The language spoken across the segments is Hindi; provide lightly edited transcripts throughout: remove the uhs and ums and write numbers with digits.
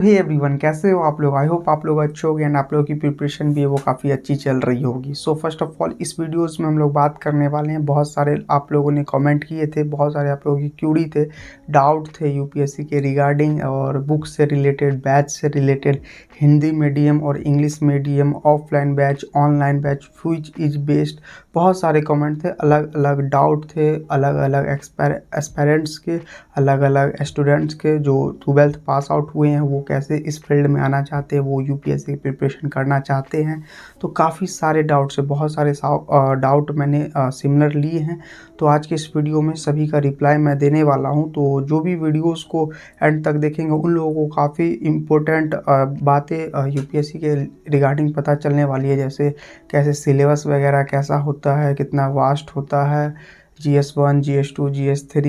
हे एवरीवन, कैसे हो आप लोग। आई होप आप लोग अच्छे होंगे एंड आप लोगों की प्रिपरेशन भी है वो काफ़ी अच्छी चल रही होगी। सो फर्स्ट ऑफ ऑल इस वीडियोस में हम लोग बात करने वाले हैं। बहुत सारे आप लोगों ने कमेंट किए थे, बहुत सारे आप लोगों की क्यूरी थे, डाउट थे यूपीएससी के रिगार्डिंग और बुक से रिलेटेड, बैच से रिलेटेड, हिंदी मीडियम और English medium, offline batch, online batch, which is best. बहुत सारे कमेंट थे, अलग अलग डाउट थे, अलग अलग एस्पेरेंट्स के, अलग अलग स्टूडेंट्स के जो 12th पास आउट हुए हैं वो कैसे इस फील्ड में आना चाहते हैं, वो यूपीएससी की प्रिपरेशन करना चाहते हैं। तो काफ़ी सारे डाउट्स है, बहुत सारे डाउट मैंने सिमिलर लिए हैं। तो आज के इस वीडियो में सभी का रिप्लाई मैं देने वाला हूं। तो जो भी वीडियोस को एंड तक देखेंगे उन लोगों को काफ़ी इम्पोर्टेंट बातें यूपीएससी के रिगार्डिंग पता चलने वाली है। जैसे कैसे सिलेबस वगैरह कैसा होता है, कितना वास्ट होता है, GS1, GS2, GS3,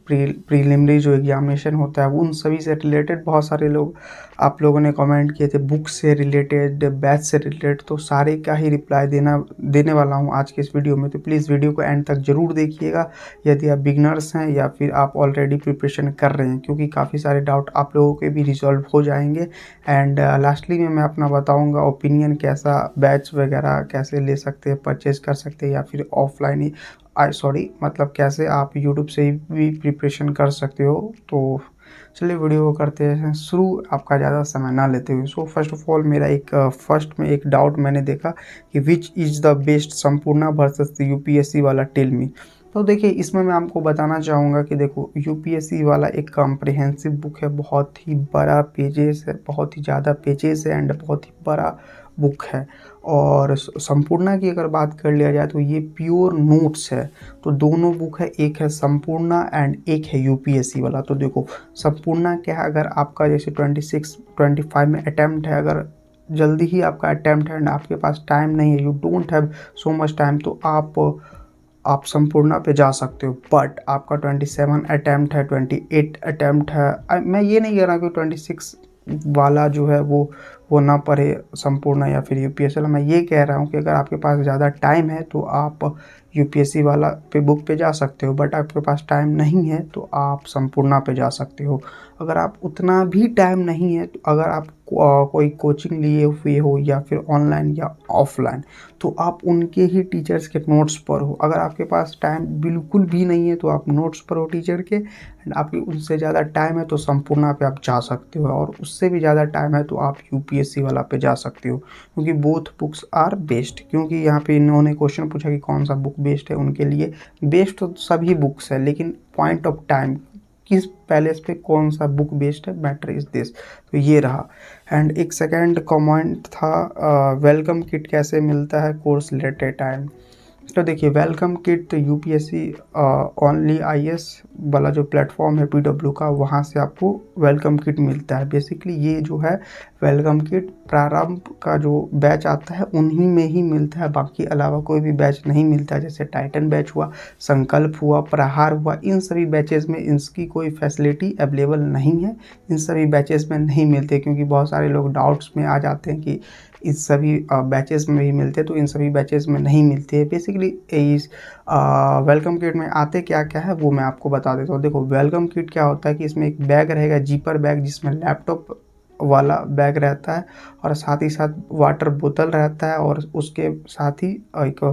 प्रीलिमिनरी जो एग्जामिनेशन होता है उन सभी से रिलेटेड बहुत सारे लोग आप लोगों ने कमेंट किए थे। बुक से रिलेटेड, बैच से रिलेटेड, तो सारे का ही रिप्लाई देने वाला हूं आज के इस वीडियो में। तो प्लीज़ वीडियो को एंड तक ज़रूर देखिएगा यदि आप बिगनर्स हैं या फिर आप ऑलरेडी प्रिपरेशन कर रहे हैं, क्योंकि काफ़ी सारे डाउट आप लोगों के भी रिजॉल्व हो जाएंगे। एंड लास्टली में मैं अपना बताऊँगा ओपिनियन, कैसा बैच वगैरह कैसे ले सकते हैं, परचेज कर सकते हैं या फिर ऑफलाइन ही मतलब कैसे आप यूट्यूब से भी प्रिपरेशन कर सकते हो। तो चलिए वीडियो को करते हैं शुरू, आपका ज़्यादा समय ना लेते हुए। सो फर्स्ट ऑफ ऑल मेरा फर्स्ट में एक डाउट मैंने देखा कि which is the best, Sampoorna versus UPSC वाला, टेल मी। तो देखिए इसमें मैं आपको बताना चाहूँगा कि देखो यूपीएससी वाला एक कॉम्प्रिहेंसिव बुक है, बहुत ही बड़ा पेजेस है, बहुत ही ज़्यादा पेजेस है एंड बहुत ही बड़ा बुक है। और संपूर्णा की अगर बात कर लिया जाए तो ये प्योर नोट्स है। तो दोनों बुक है, एक है संपूर्णा एंड एक है यूपीएससी वाला। तो देखो संपूर्णा क्या है, अगर आपका जैसे 26 25 में अटैम्प्ट है, अगर जल्दी ही आपका अटैम्प्ट है एंड आपके पास टाइम नहीं है, you don't have so much time, तो आप संपूर्णा पे जा सकते हो। बट आपका 27 अटैम्प्ट है, 28 अटैम्प्ट है, मैं ये नहीं कह रहा कि 26 वाला जो है वो ना पढ़े संपूर्ण या फिर यूपीएससी वाला। मैं ये कह रहा हूँ कि अगर आपके पास ज़्यादा टाइम है तो आप यूपीएससी वाला पे बुक पे जा सकते हो, बट आपके पास टाइम नहीं है तो आप संपूर्णा पे जा सकते हो। अगर आप उतना भी टाइम नहीं है तो अगर आप कोई कोचिंग लिए हुए हो या फिर ऑनलाइन या ऑफलाइन, तो आप उनके ही टीचर्स के नोट्स पढ़ो। अगर आपके पास टाइम बिल्कुल भी नहीं है तो आप नोट्स पढ़ो टीचर के, एंड आपकी उनसे ज़्यादा टाइम है तो संपूर्णा पे आप जा सकते हो, और उससे भी ज़्यादा टाइम है तो आप यूपीएससी वाला पे जा सकते हो, क्योंकि बोथ बुक्स आर बेस्ट। क्योंकि यहाँ पे इन्होंने क्वेश्चन पूछा कि कौन सा बुक बेस्ट है, उनके लिए बेस्ट तो सभी बुक्स है, लेकिन पॉइंट ऑफ टाइम किस पैलेस पे कौन सा बुक बेस्ट है, मैटर इज दिस। तो ये रहा। एंड एक सेकेंड कमेंट था, वेलकम किट कैसे मिलता है कोर्स रिलेटेड टाइम। तो देखिए वेलकम किट तो यूपीएससी ओनली आईएएस वाला जो प्लेटफॉर्म है पीडब्ल्यू का, वहाँ से आपको वेलकम किट मिलता है। बेसिकली ये जो है वेलकम किट प्रारंभ का जो बैच आता है उन्हीं में ही मिलता है, बाकी अलावा कोई भी बैच नहीं मिलता। जैसे टाइटन बैच हुआ, संकल्प हुआ, प्रहार हुआ, इन सभी बैचेस में इसकी कोई फैसिलिटी अवेलेबल नहीं है, इन सभी बैचेस में नहीं मिलते। क्योंकि बहुत सारे लोग डाउट्स में आ जाते हैं कि इस सभी बैचेस में भी मिलते, तो इन सभी बैचेस में नहीं मिलते हैं। बेसिकली इस वेलकम किट में आते क्या क्या है वो मैं आपको बता देता हूँ। देखो वेलकम किट क्या होता है कि इसमें एक बैग रहेगा, जीपर बैग, जिसमें लैपटॉप वाला बैग रहता है और साथ ही साथ वाटर बोतल रहता है, और उसके साथ ही एक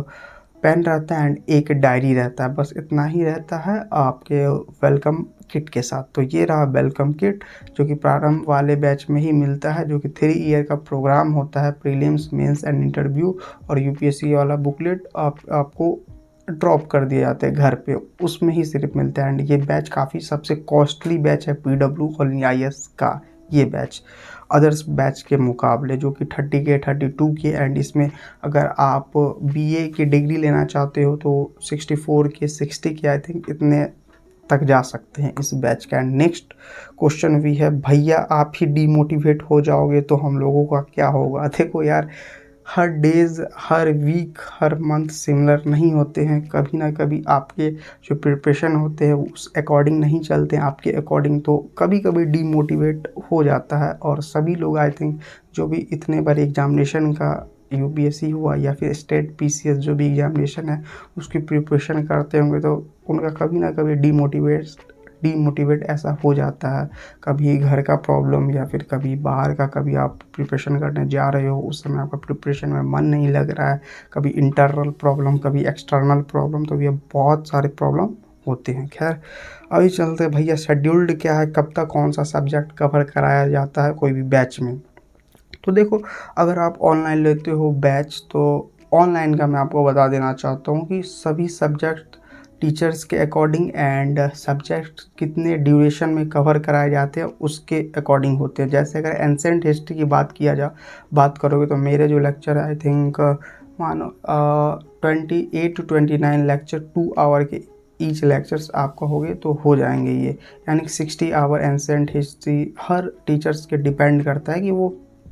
पेन रहता है एंड एक डायरी रहता है। बस इतना ही रहता है आपके वेलकम किट के साथ। तो ये रहा वेलकम किट, जो कि प्रारंभ वाले बैच में ही मिलता है, जो कि 3 ईयर का प्रोग्राम होता है, प्रीलिम्स, मेंस एंड इंटरव्यू। और यूपीएससी वाला बुकलेट आपको ड्रॉप कर दिए जाते हैं घर पे, उसमें ही सिर्फ मिलता है। एंड ये बैच काफ़ी सबसे कॉस्टली बैच है पीडब्ल्यू और आईएएस का ये बैच, अदर्स बैच के मुकाबले, जो कि 30 के 32 के। एंड इसमें अगर आप बीए की डिग्री लेना चाहते हो तो 64 के 60 के आई थिंक इतने तक जा सकते हैं इस बैच का। एंड नेक्स्ट क्वेश्चन भी है, भैया आप ही डिमोटिवेट हो जाओगे तो हम लोगों का क्या होगा। देखो यार, हर डेज, हर वीक, हर मंथ सिमिलर नहीं होते हैं। कभी ना कभी आपके जो प्रिपरेशन होते हैं उस अकॉर्डिंग नहीं चलते हैं आपके अकॉर्डिंग, तो कभी कभी डीमोटिवेट हो जाता है। और सभी लोग आई थिंक जो भी इतने बड़े एग्जामिनेशन का, यूपीएससी हुआ या फिर स्टेट पीसीएस जो भी एग्जामिनेशन है उसकी प्रिपरेशन करते होंगे, तो उनका कभी ना कभी डीमोटिवेट ऐसा हो जाता है, कभी घर का प्रॉब्लम या फिर कभी बाहर का, कभी आप प्रिपरेशन करने जा रहे हो उस समय आपका प्रिपरेशन में मन नहीं लग रहा है, कभी इंटरनल प्रॉब्लम, कभी एक्सटर्नल प्रॉब्लम, तो ये बहुत सारे प्रॉब्लम होते हैं। खैर अभी चलते हैं भैया, शेड्यूल्ड क्या है, कब तक कौन सा सब्जेक्ट कवर कराया जाता है कोई भी बैच में। तो देखो, अगर आप ऑनलाइन लेते हो बैच, तो ऑनलाइन का मैं आपको बता देना चाहता हूँ कि सभी सब्जेक्ट टीचर्स के अकॉर्डिंग एंड सब्जेक्ट कितने ड्यूरेशन में कवर कराए जाते हैं उसके अकॉर्डिंग होते हैं। जैसे अगर एंसेंट हिस्ट्री की बात करोगे तो मेरे जो लेक्चर है आई थिंक मानो 28 to 29 लेक्चर 2 आवर के ईच लेक्चर्स आपका हो गए तो हो जाएंगे ये, यानी कि 60 आवर एंसेंट हिस्ट्री। हर टीचर्स के डिपेंड करता है कि वो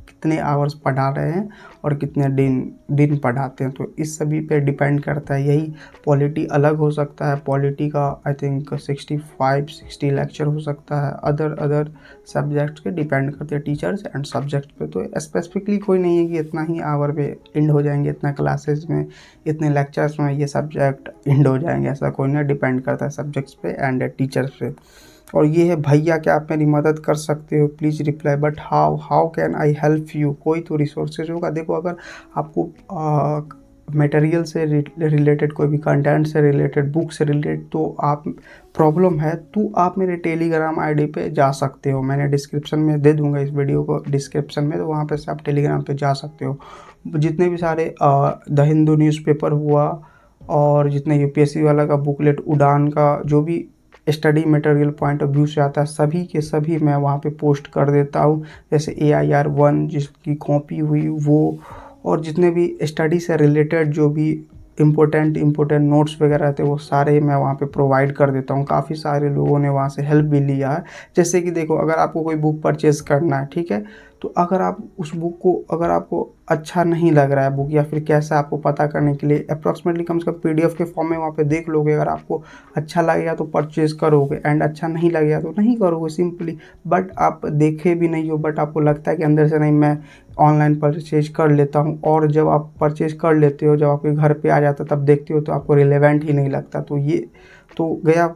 कितने आवर्स पढ़ा रहे हैं और कितने दिन पढ़ाते हैं, तो इस सभी पे डिपेंड करता है। यही पॉलिटी अलग हो सकता है, पॉलिटी का आई थिंक 65-60 लेक्चर हो सकता है। अदर सब्जेक्ट्स के डिपेंड करते हैं टीचर्स एंड सब्जेक्ट पे, तो स्पेसिफिकली कोई नहीं है कि इतना ही आवर पे एंड हो जाएंगे, इतना क्लासेस में इतने लेक्चर्स में ये सब्जेक्ट एंड हो जाएंगे, ऐसा कोई नहीं, डिपेंड करता है सब्जेक्ट्स पे एंड टीचर्स पे। और ये है, भैया क्या आप मेरी मदद कर सकते हो, please reply, but how can I help you. कोई तो रिसोर्सेज होगा। देखो, अगर आपको मटेरियल से रिलेटेड, कोई भी कंटेंट से रिलेटेड, बुक से रिलेटेड तो आप प्रॉब्लम है तो आप मेरे टेलीग्राम आईडी पे जा सकते हो। मैंने डिस्क्रिप्शन में दे दूंगा इस वीडियो को डिस्क्रिप्शन में, तो वहाँ पे से आप टेलीग्राम पे जा सकते हो। जितने भी सारे द हिंदू न्यूज़पेपर हुआ और जितने यूपीएससी वाला का बुकलेट, उड़ान का जो भी study material point of view से आता है, सभी के सभी मैं वहाँ पे पोस्ट कर देता हूँ। जैसे AIR 1 जिसकी कॉपी हुई वो, और जितने भी स्टडी से रिलेटेड जो भी इम्पोर्टेंट नोट्स वगैरह थे वो सारे मैं वहाँ पे प्रोवाइड कर देता हूँ। काफ़ी सारे लोगों ने वहाँ से हेल्प भी लिया है। जैसे कि देखो, अगर आपको कोई बुक परचेज़ करना है, ठीक है, तो अगर आप उस बुक को, अगर आपको अच्छा नहीं लग रहा है बुक, या फिर कैसा आपको पता करने के लिए अप्रॉक्सीमेटली कम से कम PDF के फॉर्म में वहाँ पे देख लोगे। अगर आपको अच्छा लगेगा तो परचेज़ करोगे एंड अच्छा नहीं लगेगा तो नहीं करोगे, सिंपली। बट आप देखे भी नहीं हो, बट आपको लगता है कि अंदर से नहीं, मैं ऑनलाइन परचेज कर लेता हूँ, और जब आप परचेज कर लेते हो, जब आपके घर पे आ जाता है तब देखते हो तो आपको रिलेवेंट ही नहीं लगता, तो ये तो गया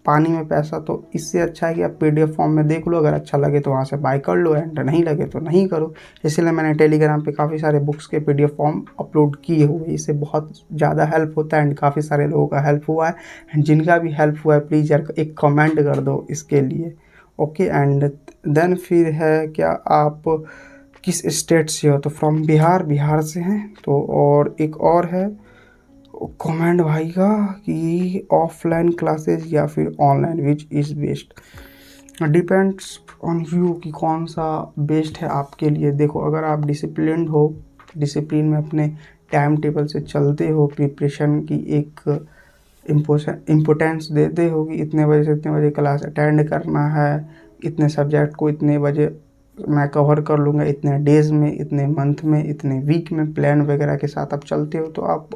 पानी में पैसा। तो इससे अच्छा है कि आप PDF फॉर्म में देख लो, अगर अच्छा लगे तो वहाँ से बाय कर लो एंड नहीं लगे तो नहीं करो। इसलिए मैंने टेलीग्राम पे काफ़ी सारे बुक्स के PDF फॉर्म अपलोड किए हुए, इससे बहुत ज़्यादा हेल्प होता है एंड काफ़ी सारे लोगों का हेल्प हुआ है। एंड जिनका भी हेल्प हुआ है प्लीज़ यार एक कमेंट कर दो इसके लिए, ओके। एंड देन फिर है, क्या आप किस स्टेट से हो, तो फ्रॉम बिहार से हैं। तो और एक और है कमेंट भाई का कि ऑफलाइन क्लासेस या फिर online, which is best. Depends on you कि कौन सा बेस्ट है आपके लिए। देखो, अगर आप डिसिप्लिन्ड हो, डिसिप्लिन में अपने टाइम टेबल से चलते हो, प्रिपरेशन की एक इम्पोर्टेंस देते हो कि इतने बजे से इतने बजे क्लास अटेंड करना है, इतने सब्जेक्ट को इतने बजे मैं कवर कर लूँगा, इतने डेज़ में, इतने मंथ में, इतने वीक में, प्लान वगैरह के साथ आप चलते हो तो आप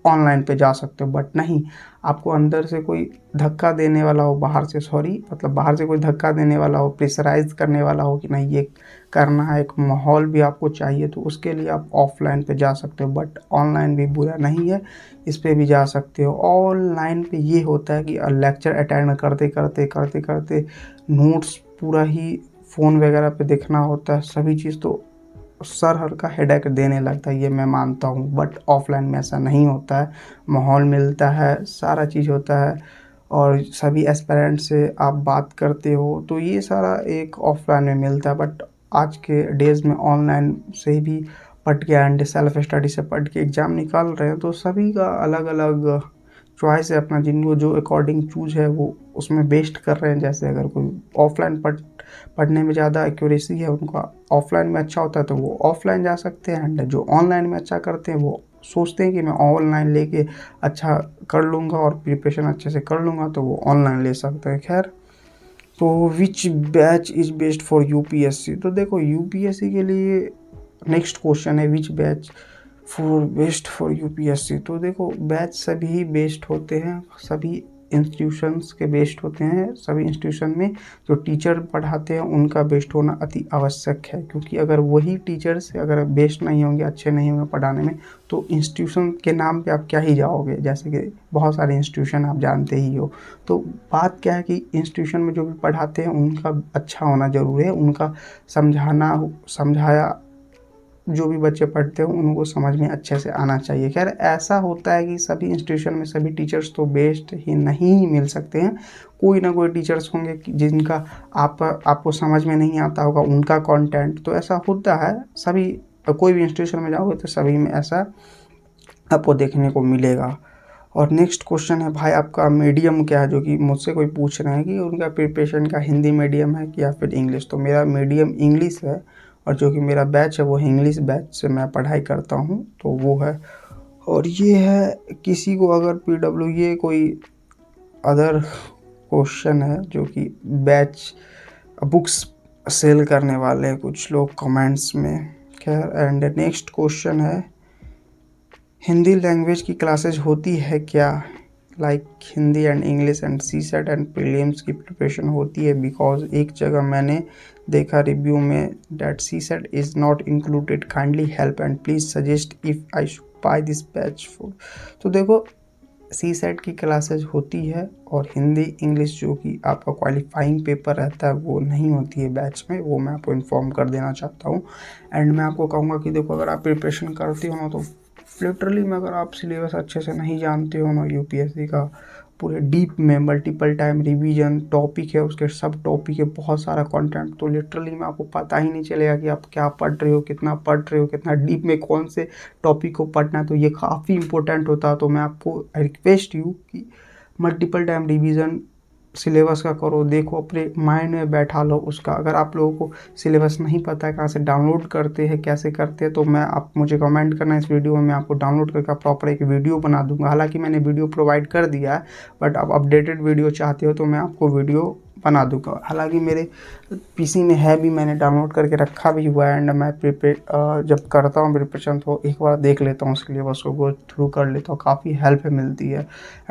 ऑनलाइन पे जा सकते हो। बट नहीं, आपको अंदर से कोई धक्का देने वाला हो, बाहर से कोई धक्का देने वाला हो, प्रेशराइज करने वाला हो कि नहीं ये करना है, एक माहौल भी आपको चाहिए, तो उसके लिए आप ऑफलाइन पे जा सकते हो। बट ऑनलाइन भी बुरा नहीं है, इस पे भी जा सकते हो। ऑनलाइन पे ये होता है कि लेक्चर अटेंड करते करते नोट्स पूरा ही फ़ोन वगैरह पे देखना होता है, सभी चीज़, तो सर हल्का हेडेक देने लगता है, ये मैं मानता हूँ। बट ऑफलाइन में ऐसा नहीं होता है, माहौल मिलता है, सारा चीज़ होता है, और सभी एस्पिरेंट से आप बात करते हो, तो ये सारा एक ऑफलाइन में मिलता है। बट आज के डेज़ में ऑनलाइन से भी पढ़ के एंड सेल्फ स्टडी से पढ़ के एग्ज़ाम निकाल रहे हैं, तो सभी का अलग अलग चॉइस है अपना, जिनको जो अकॉर्डिंग चूज़ है वो उसमें बेस्ट कर रहे हैं। जैसे अगर कोई ऑफलाइन पढ़ने में ज़्यादा एक्यूरेसी है, उनका ऑफलाइन में अच्छा होता है तो वो ऑफलाइन जा सकते हैं, एंड जो ऑनलाइन में अच्छा करते हैं वो सोचते हैं कि मैं ऑनलाइन लेके अच्छा कर लूँगा और प्रिपरेशन अच्छे से कर लूँगा, तो वो ऑनलाइन ले सकते हैं। खैर, तो which batch is best for UPSC. तो देखो, यूपीएससी के लिए नेक्स्ट क्वेश्चन है, which batch best for UPSC. तो देखो, बैच सभी बेस्ट होते हैं, सभी इंस्टीट्यूशंस के बेस्ड होते हैं। सभी इंस्टीट्यूशन में जो टीचर पढ़ाते हैं उनका बेस्ड होना अति आवश्यक है, क्योंकि अगर वही टीचर्स अगर बेस्ड नहीं होंगे, अच्छे नहीं होंगे पढ़ाने में, तो इंस्टीट्यूशन के नाम पे आप क्या ही जाओगे। जैसे कि बहुत सारे इंस्टीट्यूशन आप जानते ही हो। तो बात क्या है कि इंस्टीट्यूशन में जो भी पढ़ाते हैं उनका अच्छा होना ज़रूरी है, उनका समझाया जो भी बच्चे पढ़ते हैं उनको समझ में अच्छे से आना चाहिए। खैर ऐसा होता है कि सभी इंस्टीट्यूशन में सभी टीचर्स तो बेस्ट ही नहीं मिल सकते हैं। कोई ना कोई टीचर्स होंगे कि जिनका आपको समझ में नहीं आता होगा उनका कंटेंट, तो ऐसा होता है। सभी कोई भी इंस्टीट्यूशन में जाओगे तो सभी में ऐसा आपको देखने को मिलेगा। और नेक्स्ट क्वेश्चन है, भाई आपका मीडियम क्या है, जो कि मुझसे कोई पूछ रहे हैं कि उनका प्रिपरेशन का हिंदी मीडियम है या फिर इंग्लिश। तो मेरा मीडियम इंग्लिश है, और जो कि मेरा बैच है वो इंग्लिश बैच से मैं पढ़ाई करता हूँ, तो वो है। और ये है, किसी को अगर ये कोई अदर क्वेश्चन है जो कि बैच बुक्स सेल करने वाले हैं कुछ लोग कमेंट्स में। खैर एंड नेक्स्ट क्वेश्चन है, हिंदी लैंग्वेज की क्लासेज होती है क्या, like Hindi and English and CSAT and prelims की प्रिपरेशन होती है। बिकॉज एक जगह मैंने देखा रिव्यू में that CSAT is not included, kindly help and please suggest if I should by this batch for. तो देखो, सीसेट की क्लासेज होती है, और हिंदी इंग्लिश जो कि आपका क्वालिफाइंग पेपर रहता है वो नहीं होती है बैच में, वो मैं आपको इन्फॉर्म कर देना चाहता हूँ। एंड मैं आपको कहूँगा कि देखो, अगर आप प्रिपरेशन करते हो ना, तो लिटरली में अगर आप सिलेबस अच्छे से नहीं जानते हो ना यूपीएससी का, पूरे डीप में मल्टीपल टाइम रिवीजन टॉपिक है, उसके सब टॉपिक है, बहुत सारा कंटेंट, तो लिटरली में आपको पता ही नहीं चलेगा कि आप क्या पढ़ रहे हो, कितना पढ़ रहे हो, कितना डीप में कौन से टॉपिक को पढ़ना है। तो ये काफ़ी इंपॉर्टेंट होता है। तो मैं आपको रिक्वेस्ट यू कि मल्टीपल टाइम रिवीजन सिलेबस का करो, देखो, अपने माइंड में बैठा लो उसका। अगर आप लोगों को सिलेबस नहीं पता है कहाँ से डाउनलोड करते हैं, कैसे करते हैं, तो आप मुझे कमेंट करना इस वीडियो में, मैं आपको डाउनलोड करके प्रॉपर एक वीडियो बना दूंगा। हालांकि मैंने वीडियो प्रोवाइड कर दिया है, बट आप अपडेटेड वीडियो चाहते हो तो मैं आपको वीडियो बना दूंगा। हालांकि मेरे पीसी में है भी, मैंने डाउनलोड करके रखा भी हुआ है। एंड मैं जब करता हूँ प्रिपरेशन तो एक बार देख लेता हूँ, सिलेबस को गो थ्रू कर लेता हूँ, काफ़ी हेल्प मिलती है।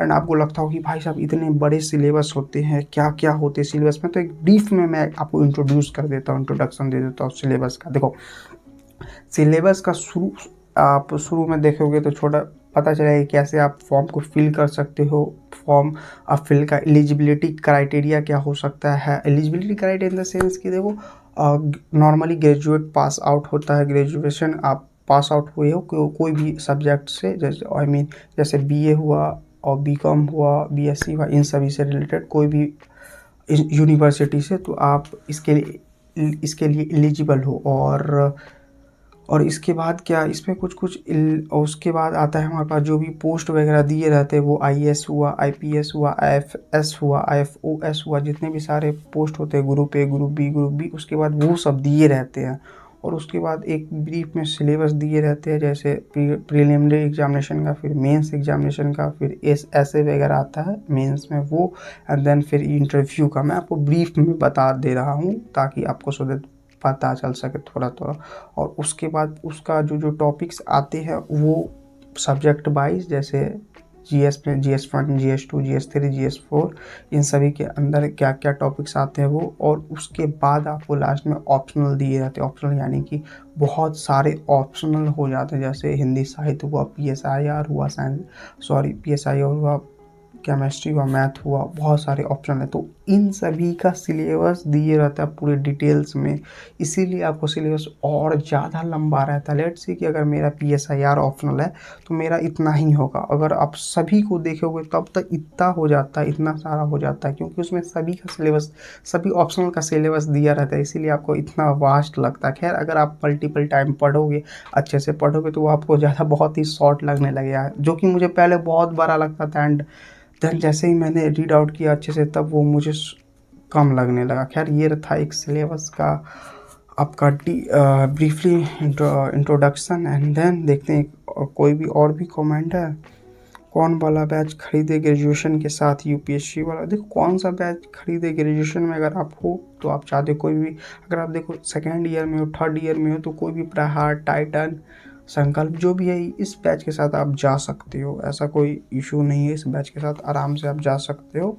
एंड आपको लगता हो कि भाई साहब इतने बड़े सिलेबस होते हैं, क्या क्या होते हैं सिलेबस में, तो एक ब्रीफ में मैं आपको इंट्रोड्यूस कर देता हूँ, इंट्रोडक्शन दे देता हूँ सिलेबस का। देखो, सिलेबस का आप शुरू में देखोगे तो छोटा पता चलेगा कि कैसे आप फॉर्म को फिल कर सकते हो। फॉर्म आप फिल का एलिजिबिलिटी क्राइटेरिया क्या हो सकता है। Eligibility criteria in the sense कि देखो, नॉर्मली ग्रेजुएट पास आउट होता है, ग्रेजुएशन आप पास आउट हुए हो कोई भी सब्जेक्ट से, जैसे जैसे बीए हुआ और बीकॉम हुआ, बीएससी हुआ, इन सभी से रिलेटेड कोई भी यूनिवर्सिटी से, तो आप इसके लिए एलिजिबल हो। और इसके बाद क्या, इसमें उसके बाद आता है हमारे पास जो भी पोस्ट वगैरह दिए रहते हैं, वो आईएएस हुआ, आईपीएस हुआ, आईएफएस हुआ, आईएफओएस हुआ, जितने भी सारे पोस्ट होते हैं, ग्रुप ए, ग्रुप बी, उसके बाद वो सब दिए रहते हैं। और उसके बाद एक ब्रीफ में सिलेबस दिए रहते हैं, जैसे प्रीलिमिनरी एग्जामिनेशन का, फिर मेंस एग्जामिनेशन का, फिर ऐसे वगैरह आता है मेंस में वो, एंड देन फिर इंटरव्यू का। मैं आपको ब्रीफ में बता दे रहा हूँ ताकि आपको पता चल सके थोड़ा थोड़ा। और उसके बाद उसका जो टॉपिक्स आते हैं वो सब्जेक्ट वाइज, जैसे जीएस में GS1, GS2, GS3, GS4, इन सभी के अंदर क्या क्या टॉपिक्स आते हैं वो। और उसके बाद आपको लास्ट में ऑप्शनल दिए जाते हैं। ऑप्शनल यानी कि बहुत सारे ऑप्शनल हो जाते हैं, जैसे हिंदी साहित्य हुआ, PSIR हुआ, PSIR हुआ, केमिस्ट्री हुआ, मैथ हुआ, बहुत सारे ऑप्शन है। तो इन सभी का सिलेबस दिए रहता है पूरे डिटेल्स में, इसीलिए आपको सिलेबस और ज़्यादा लंबा रहता है। लेट्स से कि अगर मेरा PSIR ऑप्शनल है तो मेरा इतना ही होगा, अगर आप सभी को देखोगे तब तक इतना हो जाता है, इतना सारा हो जाता है, क्योंकि उसमें सभी का सिलेबस, सभी ऑप्शनल का सिलेबस दिया रहता है, इसीलिए आपको इतना वास्ट लगता है। खैर अगर आप मल्टीपल टाइम पढ़ोगे, अच्छे से पढ़ोगे, तो वो आपको ज़्यादा बहुत ही शॉर्ट लगने लगेगा, जो कि मुझे पहले बहुत बड़ा लगता था। एंड देन जैसे ही मैंने रीड आउट किया अच्छे से, तब वो मुझे कम लगने लगा। खैर ये था एक सिलेबस का आपका ब्रीफली इंट्रोडक्शन। एंड देन देखते हैं कोई भी और भी कमेंट है। कौन वाला बैच खरीदे ग्रेजुएशन के साथ, यूपीएससी वाला। देखो, कौन सा बैच खरीदे ग्रेजुएशन में, अगर आप हो तो आप चाहते कोई भी, अगर आप देखो सेकेंड ईयर में हो, थर्ड ईयर में हो, तो कोई भी प्रहार, टाइटन, संकल्प जो भी है, इस बैच के साथ आप जा सकते हो, ऐसा कोई इशू नहीं है, इस बैच के साथ आराम से आप जा सकते हो।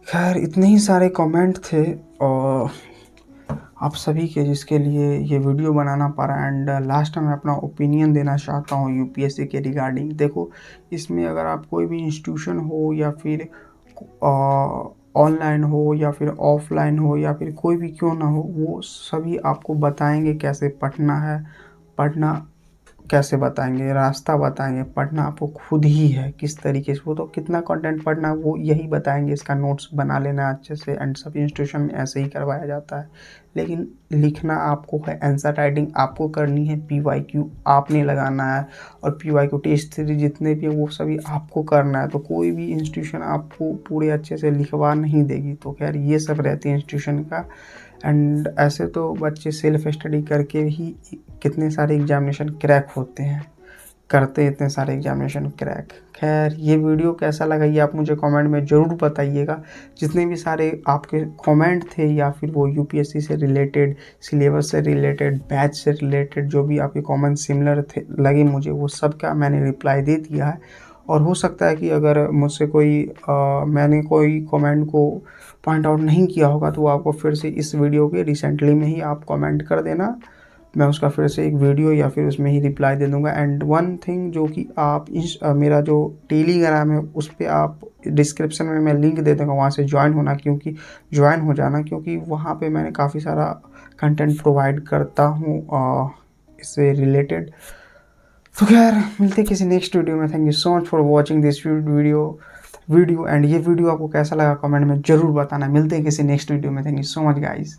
खैर इतने ही सारे कमेंट थे और आप सभी के, जिसके लिए ये वीडियो बनाना पड़ा। एंड लास्ट में अपना ओपिनियन देना चाहता हूँ यूपीएससी के रिगार्डिंग। देखो, इसमें अगर आप कोई भी इंस्टीट्यूशन हो या फिर ऑनलाइन हो या फिर ऑफलाइन हो या फिर कोई भी क्यों ना हो, वो सभी आपको बताएंगे कैसे पढ़ना है। पढ़ना कैसे बताएंगे, रास्ता बताएंगे, पढ़ना आपको खुद ही है किस तरीके से। वो तो कितना कंटेंट पढ़ना है वो यही बताएंगे, इसका नोट्स बना लेना है अच्छे से। एंड सभी इंस्टीट्यूशन में ऐसे ही करवाया जाता है, लेकिन लिखना आपको है, आंसर राइटिंग आपको करनी है, पीवाईक्यू आपने लगाना है, और पीवाईक्यू टेस्ट सीरीज जितने भी हैं वो सभी आपको करना है। तो कोई भी इंस्टीट्यूशन आपको पूरे अच्छे से लिखवा नहीं देगी। तो खैर ये सब रहती है इंस्टीट्यूशन का। एंड ऐसे तो बच्चे सेल्फ स्टडी करके ही कितने सारे एग्जामिनेशन क्रैक होते हैं, करते इतने सारे एग्जामिनेशन क्रैक। खैर ये वीडियो कैसा लगा ये आप मुझे कमेंट में ज़रूर बताइएगा। जितने भी सारे आपके कमेंट थे या फिर वो यूपीएससी से रिलेटेड, सिलेबस से रिलेटेड, बैच से रिलेटेड, जो भी आपके कमेंट सिमिलर थे लगे मुझे, वो सब का मैंने रिप्लाई दे दिया है। और हो सकता है कि अगर मुझसे कोई मैंने कोई कमेंट को पॉइंट आउट नहीं किया होगा तो वो आपको फिर से इस वीडियो के रिसेंटली में ही आप कमेंट कर देना, मैं उसका फिर से एक वीडियो या फिर उसमें ही रिप्लाई दे दूंगा। एंड वन थिंग जो कि आप मेरा जो टेलीग्राम है उस पर आप डिस्क्रिप्शन में मैं लिंक दे दूँगा, वहाँ से ज्वाइन हो जाना, क्योंकि वहाँ पे मैंने काफ़ी सारा कंटेंट प्रोवाइड करता हूँ इससे रिलेटेड। तो खैर मिलते किसी नेक्स्ट वीडियो में। Thank you so much for watching this video. And ये वीडियो आपको कैसा लगा कमेंट में ज़रूर बताना। मिलते हैं किसी नेक्स्ट वीडियो में। Thank you so much guys.